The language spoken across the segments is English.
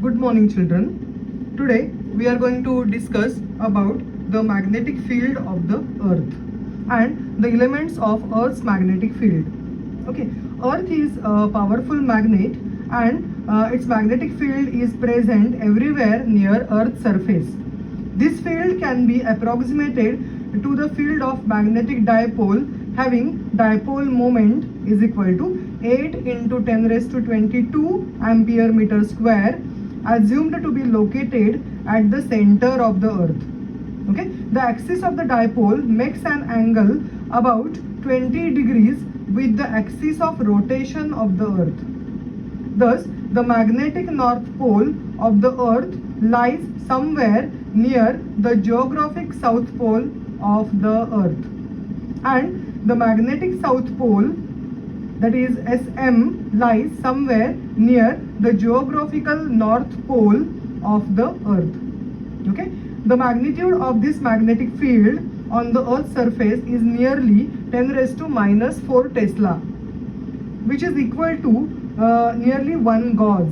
Good morning, children. Today we are going to discuss about the magnetic field of the earth and the elements of earth's magnetic field. Okay, earth is a powerful magnet and its magnetic field is present everywhere near earth's surface. This field can be approximated to the field of magnetic dipole having dipole moment is equal to 8 into 10 raised to 22 ampere meter square, assumed to be located at the center of the earth. Okay, the axis of the dipole makes an angle about 20 degrees with the axis of rotation of the earth. Thus, the magnetic north pole of the earth lies somewhere near the geographic south pole of the earth, and the magnetic south pole, that is SM, lies somewhere near the geographical north pole of the earth. Okay, the magnitude of this magnetic field on the earth's surface is nearly 10 raised to minus 4 Tesla, which is equal to nearly 1 Gauss.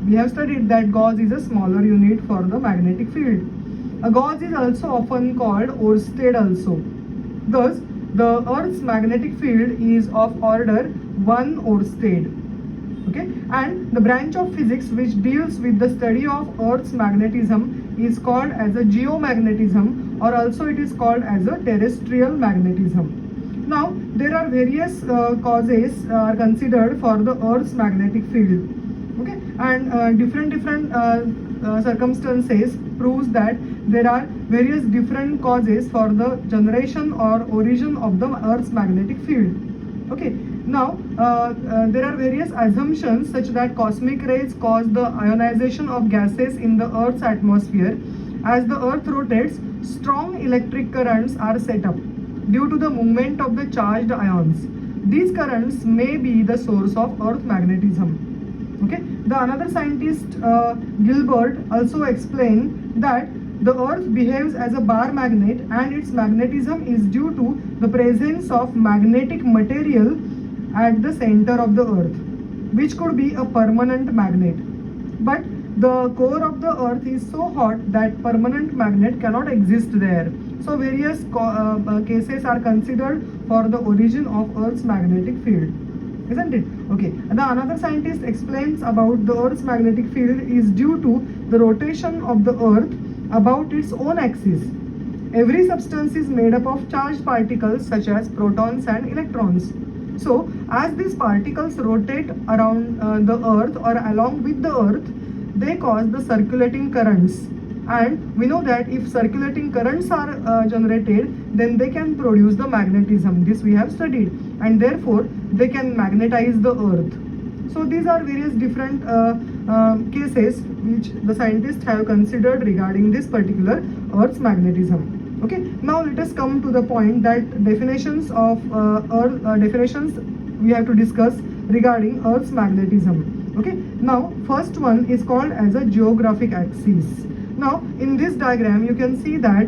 We have studied that Gauss is a smaller unit for the magnetic field. A Gauss is also often called Oersted also. Thus, the Earth's magnetic field is of order 1 Oersted. Okay, and the branch of physics which deals with the study of Earth's magnetism is called as a geomagnetism, or also it is called as a terrestrial magnetism. Now, there are various causes are considered for the Earth's magnetic field. Okay, and different circumstances proves that there are various different causes for the generation or origin of the Earth's magnetic field. Okay, now there are various assumptions such that cosmic rays cause the ionization of gases in the Earth's atmosphere. As the Earth rotates, strong electric currents are set up due to the movement of the charged ions. These currents may be the source of Earth magnetism. Okay, the another scientist Gilbert also explained that the earth behaves as a bar magnet and its magnetism is due to the presence of magnetic material at the center of the earth, which could be a permanent magnet. But the core of the earth is so hot that permanent magnet cannot exist there. So various cases are considered for the origin of earth's magnetic field. Isn't it? Okay. The another scientist explains about the Earth's magnetic field is due to the rotation of the Earth about its own axis. Every substance is made up of charged particles such as protons and electrons. So, as these particles rotate around the Earth or along with the Earth, they cause the circulating currents. And we know that if circulating currents are generated, then they can produce the magnetism. This we have studied, and therefore they can magnetize the earth. So these are various different cases which the scientists have considered regarding this particular earth's magnetism. Okay, now let us come to the point that definitions of definitions we have to discuss regarding earth's magnetism. Okay, now first one is called as a geographic axis. Now in this diagram you can see that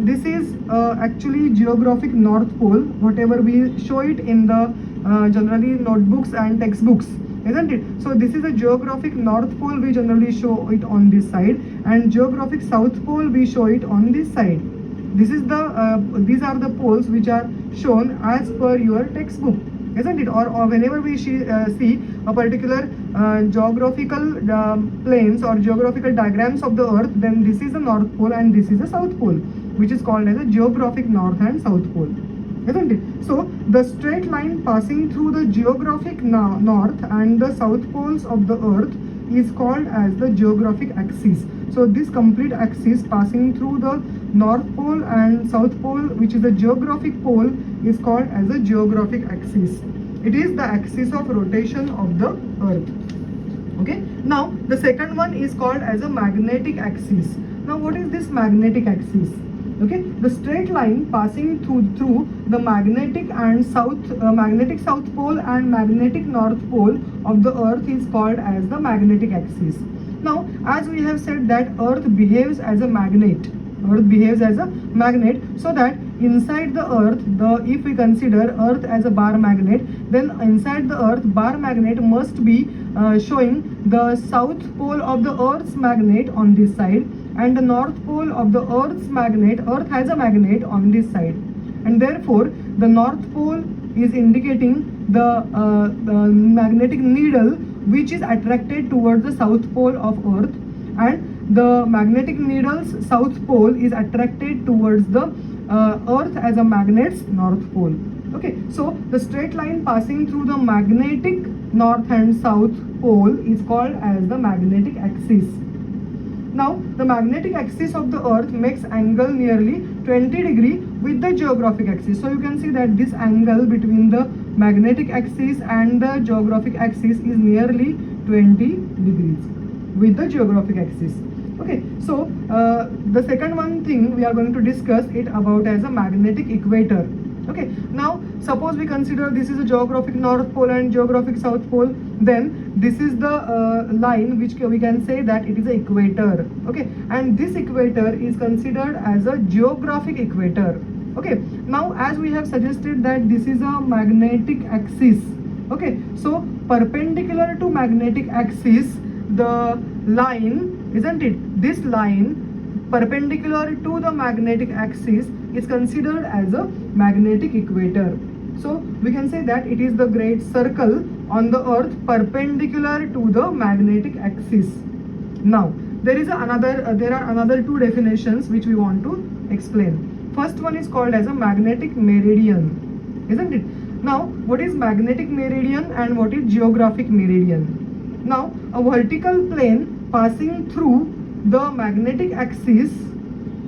this is actually geographic north pole, whatever we show it in the generally notebooks and textbooks, isn't it? So this is a geographic north pole, we generally show it on this side, and geographic south pole we show it on this side. This is the these are the poles which are shown as per your textbook, isn't it? Or whenever we see a particular geographical planes or geographical diagrams of the earth, then this is the north pole and this is the south pole, which is called as a geographic north and south pole, isn't it? So the straight line passing through the geographic north and the south poles of the earth is called as the geographic axis. So this complete axis passing through the north pole and south pole, which is the geographic pole, is called as a geographic axis. It is the axis of rotation of the earth. Okay, now the second one is called as a magnetic axis. Now what is this magnetic axis? Okay, the straight line passing through the magnetic south pole and magnetic north pole of the earth is called as the magnetic axis. Now as we have said that earth behaves as a magnet, so that inside the earth, if we consider earth as a bar magnet, then inside the earth bar magnet must be showing the south pole of the Earth's magnet on this side and the north pole of the Earth's magnet. Earth has a magnet on this side, and therefore the north pole is indicating the magnetic needle which is attracted towards the south pole of Earth, and the magnetic needle's south pole is attracted towards the Earth as a magnet's north pole. Okay, so the straight line passing through the magnetic north and south pole is called as the magnetic axis. Now, the magnetic axis of the Earth makes angle nearly 20 degree with the geographic axis. So you can see that this angle between the magnetic axis and the geographic axis is nearly 20 degrees with the geographic axis. Okay, so the second one thing we are going to discuss it about as a magnetic equator. Okay, now suppose we consider this is a geographic north pole and geographic south pole, then this is the line which we can say that it is an equator. Okay, and this equator is considered as a geographic equator. Okay, now as we have suggested that this is a magnetic axis. Okay, so perpendicular to magnetic axis, the line, isn't it, this line perpendicular to the magnetic axis is considered as a magnetic equator. So we can say that it is the great circle on the Earth perpendicular to the magnetic axis. Now there are another two definitions which we want to explain. First one is called as a magnetic meridian, isn't it? Now what is magnetic meridian and what is geographic meridian? Now a vertical plane passing through the magnetic axis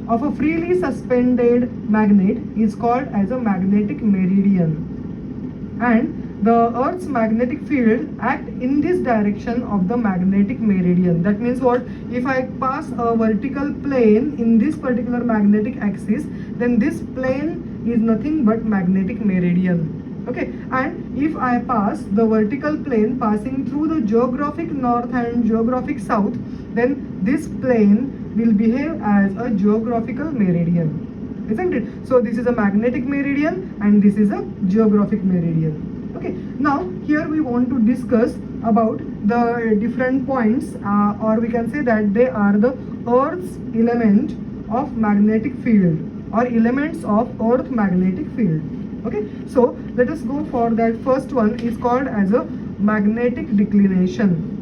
of a freely suspended magnet is called as a magnetic meridian, and the Earth's magnetic field act in this direction of the magnetic meridian. That means what? If I pass a vertical plane in this particular magnetic axis, then this plane is nothing but magnetic meridian. Okay, and if I pass the vertical plane passing through the geographic north and geographic south, then this plane will behave as a geographical meridian, isn't it? So this is a magnetic meridian and this is a geographic meridian. Okay, now here we want to discuss about the different points, or we can say that they are the Earth's element of magnetic field or elements of Earth magnetic field. Okay, so let us go for that. First one is called as a magnetic declination.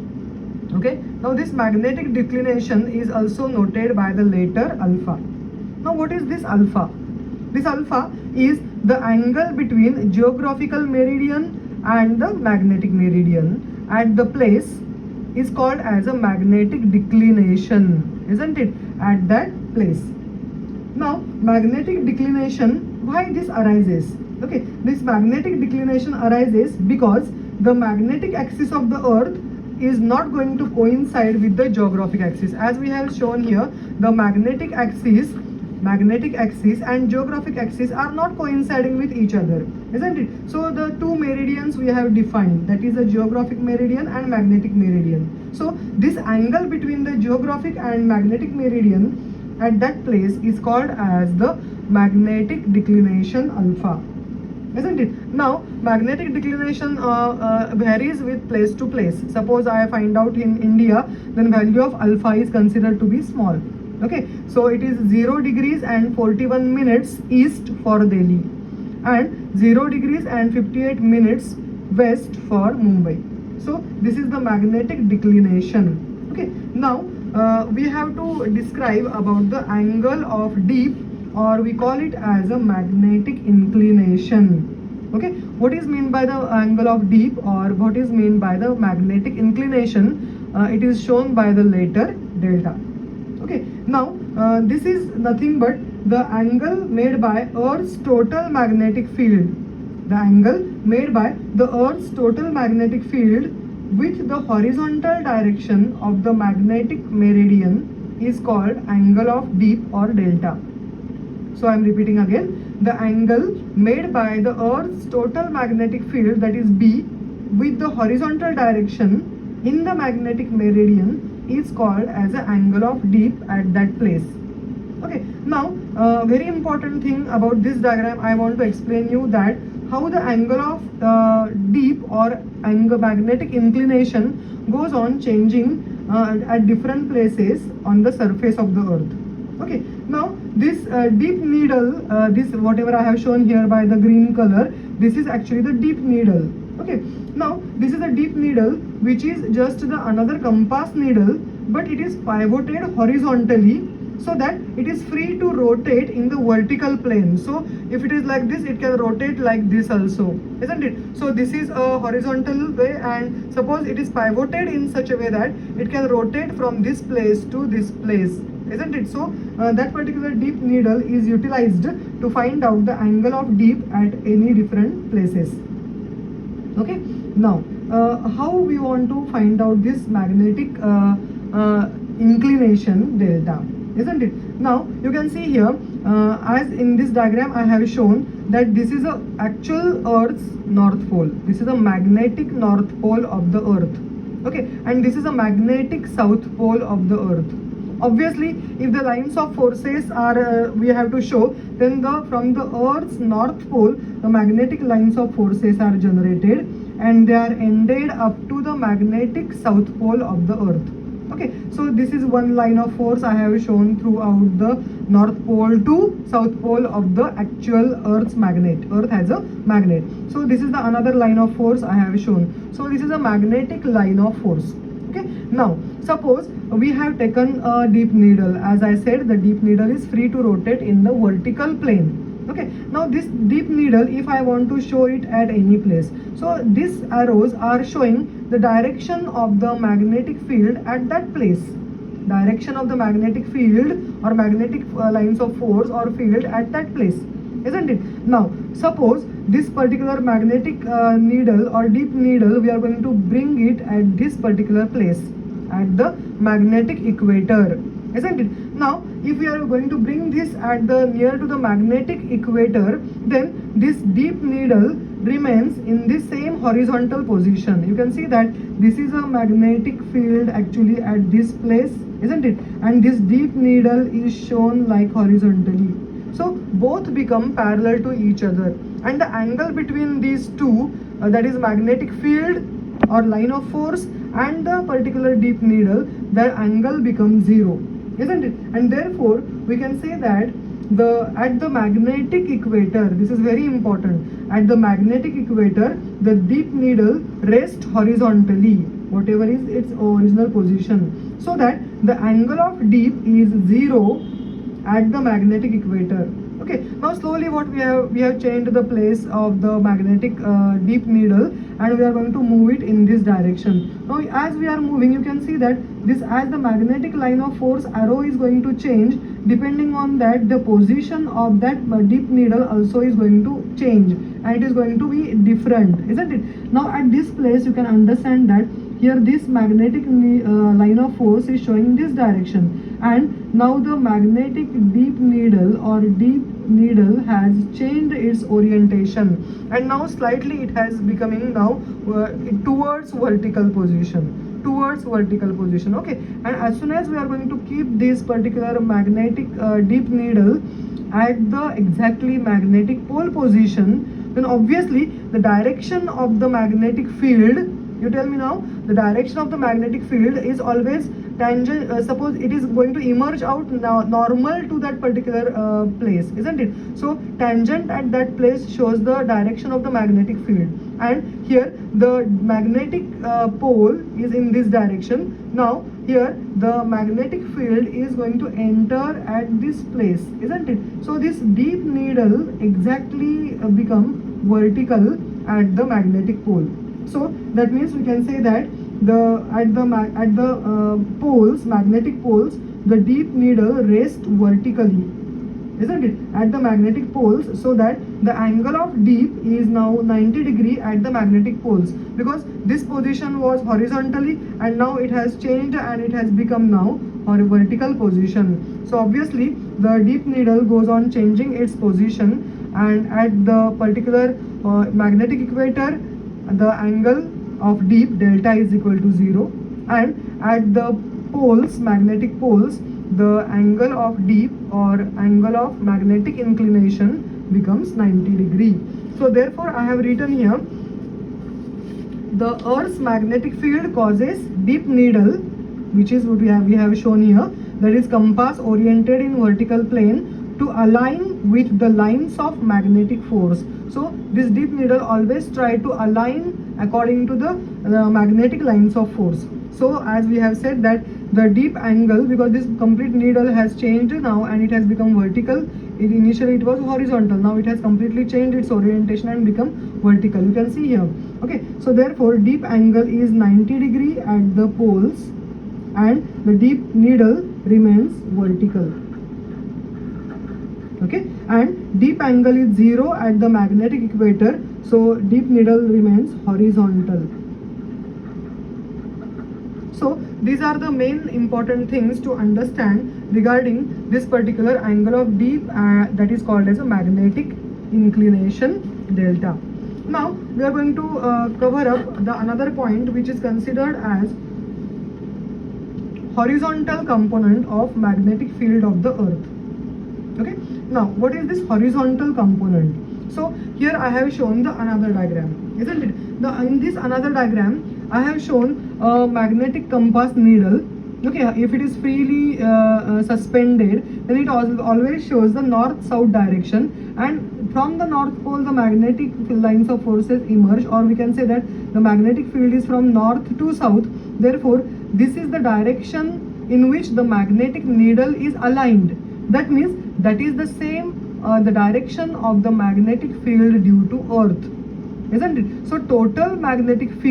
Okay, now this magnetic declination is also noted by the letter alpha. Now what is this alpha? This alpha is the angle between geographical meridian and the magnetic meridian at the place is called as a magnetic declination, isn't it? At that place. Now magnetic declination, why this arises? Okay, this magnetic declination arises because the magnetic axis of the Earth is not going to coincide with the geographic axis. As we have shown here, the magnetic axis and geographic axis are not coinciding with each other, isn't it? So the two meridians we have defined, that is the geographic meridian and magnetic meridian. So this angle between the geographic and magnetic meridian at that place is called as the magnetic declination alpha, isn't it? Now magnetic declination varies with place to place. Suppose I find out in India, then value of alpha is considered to be small. Okay, so it is 0 degrees and 41 minutes east for Delhi and 0 degrees and 58 minutes west for Mumbai. So this is the magnetic declination. Okay, now we have to describe about the angle of dip, or we call it as a magnetic inclination. Okay, what is meant by the angle of dip or what is meant by the magnetic inclination? It is shown by the letter delta. Okay, now this is nothing but the angle made by Earth's total magnetic field. The angle made by the Earth's total magnetic field with the horizontal direction of the magnetic meridian is called angle of dip or delta. So I am repeating again, the angle made by the Earth's total magnetic field, that is B, with the horizontal direction in the magnetic meridian is called as an angle of dip at that place. Okay, now very important thing about this diagram, I want to explain you that how the angle of dip or magnetic inclination goes on changing at different places on the surface of the earth. Okay, now this deep needle, this whatever I have shown here by the green color, this is actually the deep needle. Okay, now this is a deep needle which is just the another compass needle, but it is pivoted horizontally so that it is free to rotate in the vertical plane. So if it is like this, it can rotate like this also, isn't it? So this is a horizontal way, and suppose it is pivoted in such a way that it can rotate from this place to this place, isn't it? So that particular deep needle is utilized to find out the angle of deep at any different places. Okay, now how we want to find out this magnetic inclination delta, isn't it? Now you can see here, as in this diagram I have shown that this is a actual Earth's north pole. This is a magnetic north pole of the Earth. Okay, and this is a magnetic south pole of the Earth. Obviously, if the lines of forces are we have to show, then from the Earth's north pole the magnetic lines of forces are generated, and they are ended up to the magnetic south pole of the Earth. Okay, so this is one line of force I have shown throughout the north pole to south pole of the actual Earth's magnet. Earth has a magnet. So this is the another line of force I have shown. So this is a magnetic line of force. Okay, now suppose we have taken a deep needle. As I said, the deep needle is free to rotate in the vertical plane. Okay, now this deep needle, if I want to show it at any place, so these arrows are showing the direction of the magnetic field at that place. Direction of the magnetic field or magnetic lines of force or field at that place, isn't it? Now suppose this particular magnetic needle or deep needle, we are going to bring it at this particular place, at the magnetic equator, isn't it? Now if we are going to bring this at the near to the magnetic equator, then this deep needle remains in the same horizontal position. You can see that this is a magnetic field actually at this place, isn't it? And this deep needle is shown like horizontally. So both become parallel to each other, and the angle between these two, that is magnetic field or line of force and the particular deep needle, the angle becomes zero, isn't it? And therefore we can say that at the magnetic equator, this is very important, at the magnetic equator the deep needle rests horizontally, whatever is its original position, so that the angle of deep is zero at the magnetic equator. Okay, now slowly what we have changed the place of the magnetic deep needle, and we are going to move it in this direction. Now as we are moving, you can see that this, as the magnetic line of force arrow is going to change, depending on that the position of that deep needle also is going to change, and it is going to be different, isn't it? Now at this place you can understand that here this magnetic line of force is showing this direction, and now the magnetic deep needle or deep needle has changed its orientation, and now slightly it has becoming now towards vertical position, okay. And as soon as we are going to keep this particular magnetic deep needle at the exactly magnetic pole position, then obviously the direction of the magnetic field, you tell me now, the direction of the magnetic field is always tangent. Suppose it is going to emerge out now normal to that particular place, isn't it? So tangent at that place shows the direction of the magnetic field, and here the magnetic pole is in this direction. Now here the magnetic field is going to enter at this place, isn't it? So this deep needle exactly become vertical at the magnetic pole. So that means we can say that at the poles, magnetic poles, the deep needle rests vertically, isn't it, at the magnetic poles, so that the angle of deep is now 90 degree at the magnetic poles, because this position was horizontally and now it has changed and it has become now or vertical position. So obviously the deep needle goes on changing its position, and at the particular magnetic equator the angle of deep delta is equal to 0, and at the poles, magnetic poles, the angle of deep or angle of magnetic inclination becomes 90 degree. So therefore I have written here the Earth's magnetic field causes deep needle, which is what we have shown here, that is compass oriented in vertical plane to align with the lines of magnetic force. So this deep needle always try to align according to the magnetic lines of force. So as we have said that the deep angle, because this complete needle has changed now and it has become vertical. Initially it was horizontal, now it has completely changed its orientation and become vertical. You can see here. Okay, so therefore deep angle is 90 degree at the poles and the deep needle remains vertical. Okay, and deep angle is 0 at the magnetic equator, so deep needle remains horizontal. So these are the main important things to understand regarding this particular angle of deep, that is called as a magnetic inclination delta. Now we are going to cover up the another point which is considered as horizontal component of magnetic field of the earth. Okay, now what is this horizontal component? So here I have shown the another diagram, isn't it? In this another diagram I have shown a magnetic compass needle. Okay, if it is freely suspended, then it always shows the north-south direction, and from the north pole the magnetic lines of forces emerge, or we can say that the magnetic field is from north to south. Therefore this is the direction in which the magnetic needle is aligned. That means that is the same the direction of the magnetic field due to earth, isn't it? So total magnetic field